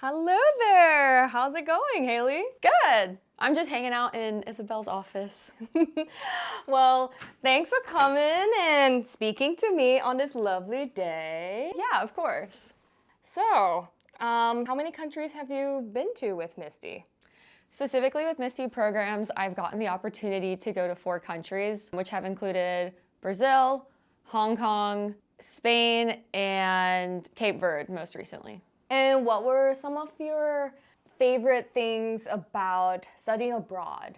Hello there. How's it going, Haley? Good. I'm just hanging out in Isabel's office. Well, thanks for coming and speaking to me on this lovely day. Yeah, of course. So, how many countries have you been to with MISTI? Specifically with MISTI programs, I've gotten the opportunity to go to 4 countries, which have included Brazil, Hong Kong, Spain, and Cape Verde most recently. And what were some of your favorite things about studying abroad?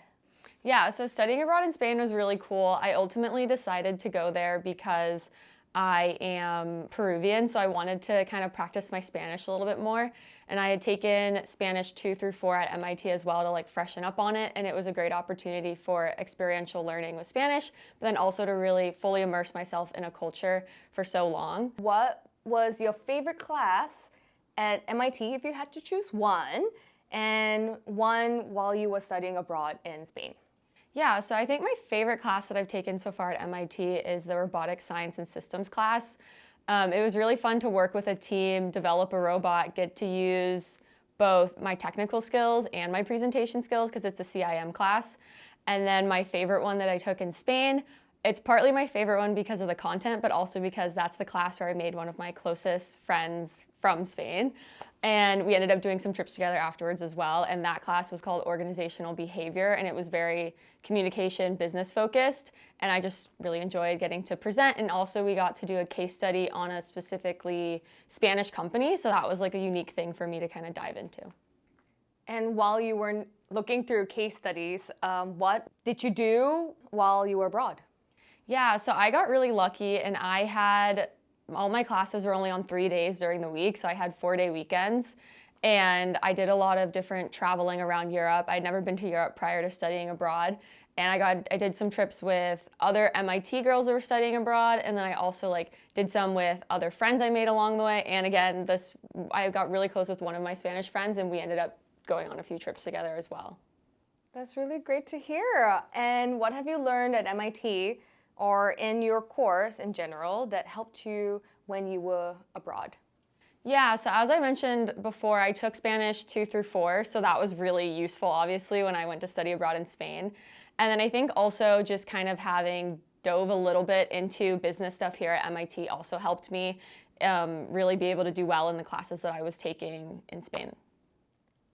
Yeah, so studying abroad in Spain was really cool. I ultimately decided to go there because I am Peruvian, so I wanted to kind of practice my Spanish a little bit more. And I had taken Spanish 2 through 4 at MIT as well to like freshen up on it. And it was a great opportunity for experiential learning with Spanish, but then also to really fully immerse myself in a culture for so long. What was your favorite class at MIT if you had to choose one, and one while you were studying abroad in Spain? Yeah, so I think my favorite class that I've taken so far at MIT is the Robotic Science and Systems class. It was really fun to work with a team, develop a robot, get to use both my technical skills and my presentation skills because it's a CIM class. And then my favorite one that I took in Spain, it's partly my favorite one because of the content, but also because that's the class where I made one of my closest friends from Spain. And we ended up doing some trips together afterwards as well. And that class was called Organizational Behavior, and it was very communication, business focused. And I just really enjoyed getting to present. And also we got to do a case study on a specifically Spanish company. So that was like a unique thing for me to kind of dive into. And while you were looking through case studies, what did you do while you were abroad? Yeah, so I got really lucky, and I had all my classes were only on 3 days during the week, so I had 4-day weekends. And I did a lot of different traveling around Europe. I'd never been to Europe prior to studying abroad. And I did some trips with other MIT girls that were studying abroad, and then I also did some with other friends I made along the way. And again, I got really close with one of my Spanish friends, and we ended up going on a few trips together as well. That's really great to hear. And what have you learned at MIT or in your course in general that helped you when you were abroad? Yeah, so as I mentioned before, I took Spanish 2 through 4, so that was really useful, obviously, when I went to study abroad in Spain. And then I think also just kind of having dove a little bit into business stuff here at MIT also helped me really be able to do well in the classes that I was taking in Spain.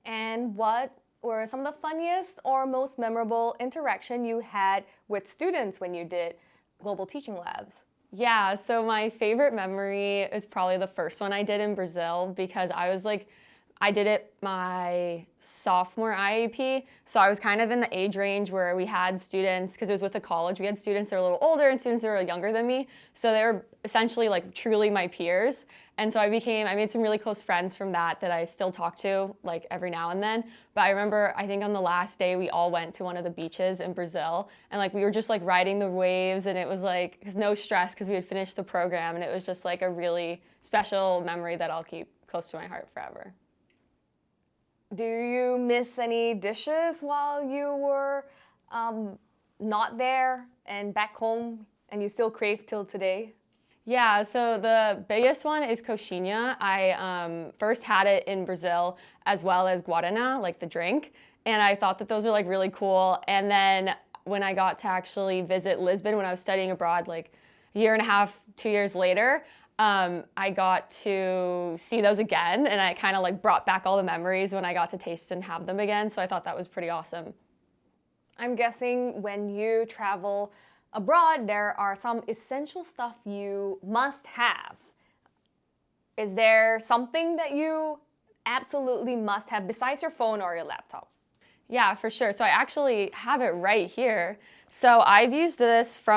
And what were some of the funniest or most memorable interaction you had with students when you did Global Teaching Labs? Yeah, so my favorite memory is probably the first one I did in Brazil because I did it my sophomore IAP, so I was kind of in the age range where we had students, because it was with a college, we had students that were a little older and students that were younger than me, so they were essentially truly my peers. And so I made some really close friends from that I still talk to every now and then. But I remember, I think on the last day, we all went to one of the beaches in Brazil, and we were just riding the waves, and it was no stress because we had finished the program, and it was just a really special memory that I'll keep close to my heart forever. Do you miss any dishes while you were not there and back home, and you still crave till today? Yeah, so the biggest one is coxinha. I first had it in Brazil as well as guaraná, the drink, and I thought that those were really cool. And then when I got to actually visit Lisbon when I was studying abroad, a year and a half, 2 years later, I got to see those again, and it kind of brought back all the memories when I got to taste and have them again. So I thought that was pretty awesome. I'm guessing when you travel abroad, there are some essential stuff you must have. Is there something that you absolutely must have besides your phone or your laptop? Yeah, for sure. So I actually have it right here. So I've used this for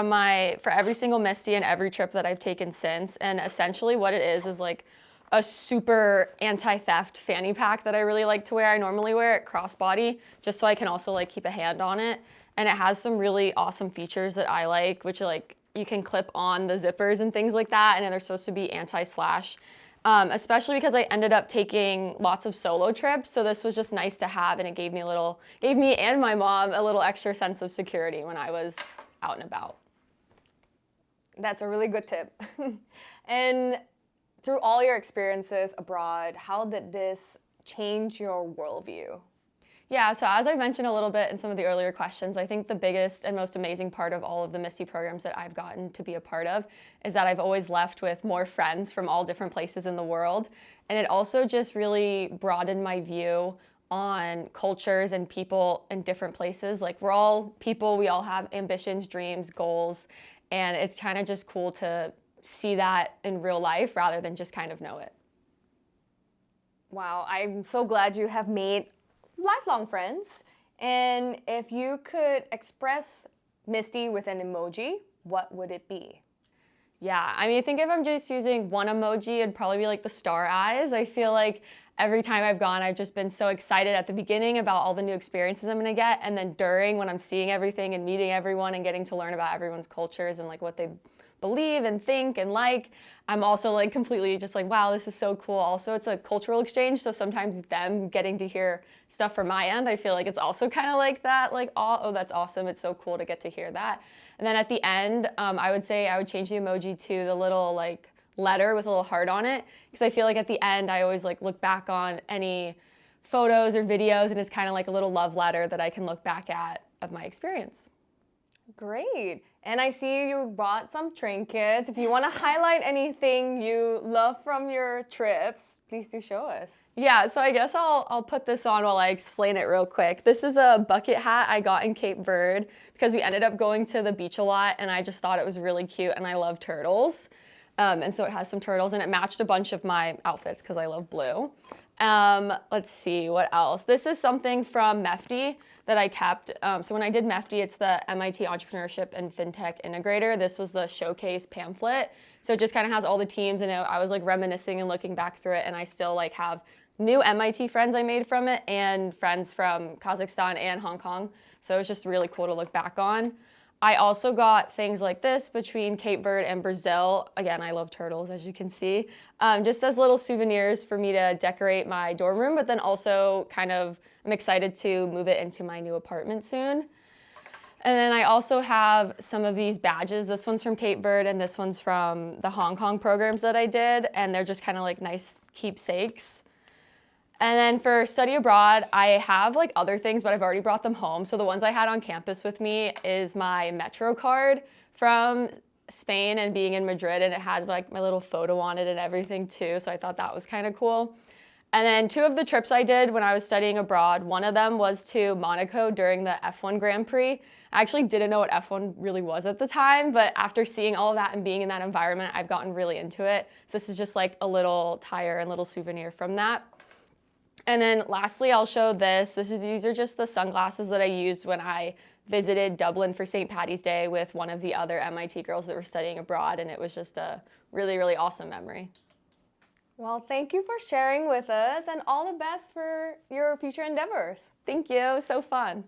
every single MISTI and every trip that I've taken since. And essentially what it is a super anti-theft fanny pack that I really like to wear. I normally wear it crossbody just so I can also keep a hand on it. And it has some really awesome features that I like, which you can clip on the zippers and things like that. And then they're supposed to be anti-slash. Especially because I ended up taking lots of solo trips, so this was just nice to have, and it gave me and my mom a little extra sense of security when I was out and about. That's a really good tip. And through all your experiences abroad, how did this change your worldview? Yeah, so as I mentioned a little bit in some of the earlier questions, I think the biggest and most amazing part of all of the MISTI programs that I've gotten to be a part of is that I've always left with more friends from all different places in the world. And it also just really broadened my view on cultures and people in different places. Like, we're all people, we all have ambitions, dreams, goals, and it's kind of just cool to see that in real life rather than just kind of know it. Wow, I'm so glad you have made lifelong friends. And if you could express MISTI with an emoji, what would it be? Yeah, I mean, I think if I'm just using one emoji, it'd probably be like the star eyes. I feel like every time I've gone, I've just been so excited at the beginning about all the new experiences I'm gonna get, and then during, when I'm seeing everything and meeting everyone and getting to learn about everyone's cultures and like what they believe and think and like, I'm also like completely just like, wow, this is so cool. Also, it's a cultural exchange, so sometimes them getting to hear stuff from my end, I feel like it's also kind of like that, like, oh, that's awesome. It's so cool to get to hear that. And then at the end, I would say I would change the emoji to the little like letter with a little heart on it, because I feel like at the end, I always like look back on any photos or videos, and it's kind of like a little love letter that I can look back at of my experience. Great. And I see you brought some trinkets. If you want to highlight anything you love from your trips, please do show us. Yeah, so I guess I'll put this on while I explain it real quick. This is a bucket hat I got in Cape Verde because we ended up going to the beach a lot, and I just thought it was really cute, and I love turtles. And so it has some turtles, and it matched a bunch of my outfits because I love blue. Let's see, what else? This is something from MISTI that I kept. So when I did MISTI, it's the MIT Entrepreneurship and FinTech Integrator. This was the showcase pamphlet. So it just kind of has all the teams, and I was like reminiscing and looking back through it, and I still like have new MIT friends I made from it and friends from Kazakhstan and Hong Kong. So it was just really cool to look back on. I also got things like this between Cape Verde and Brazil. Again, I love turtles, as you can see. Just as little souvenirs for me to decorate my dorm room, but then also kind of, I'm excited to move it into my new apartment soon. And then I also have some of these badges. This one's from Cape Verde and this one's from the Hong Kong programs that I did, and they're just kind of like nice keepsakes. And then for study abroad, I have like other things, but I've already brought them home. So the ones I had on campus with me is my Metro card from Spain and being in Madrid, and it had like my little photo on it and everything too. So I thought that was kind of cool. And then two of the trips I did when I was studying abroad, one of them was to Monaco during the F1 Grand Prix. I actually didn't know what F1 really was at the time, but after seeing all of that and being in that environment, I've gotten really into it. So this is just like a little tire and little souvenir from that. And then lastly, I'll show this. These are just the sunglasses that I used when I visited Dublin for St. Paddy's Day with one of the other MIT girls that were studying abroad, and it was just a really, really awesome memory. Well, thank you for sharing with us, and all the best for your future endeavors. Thank you, so fun.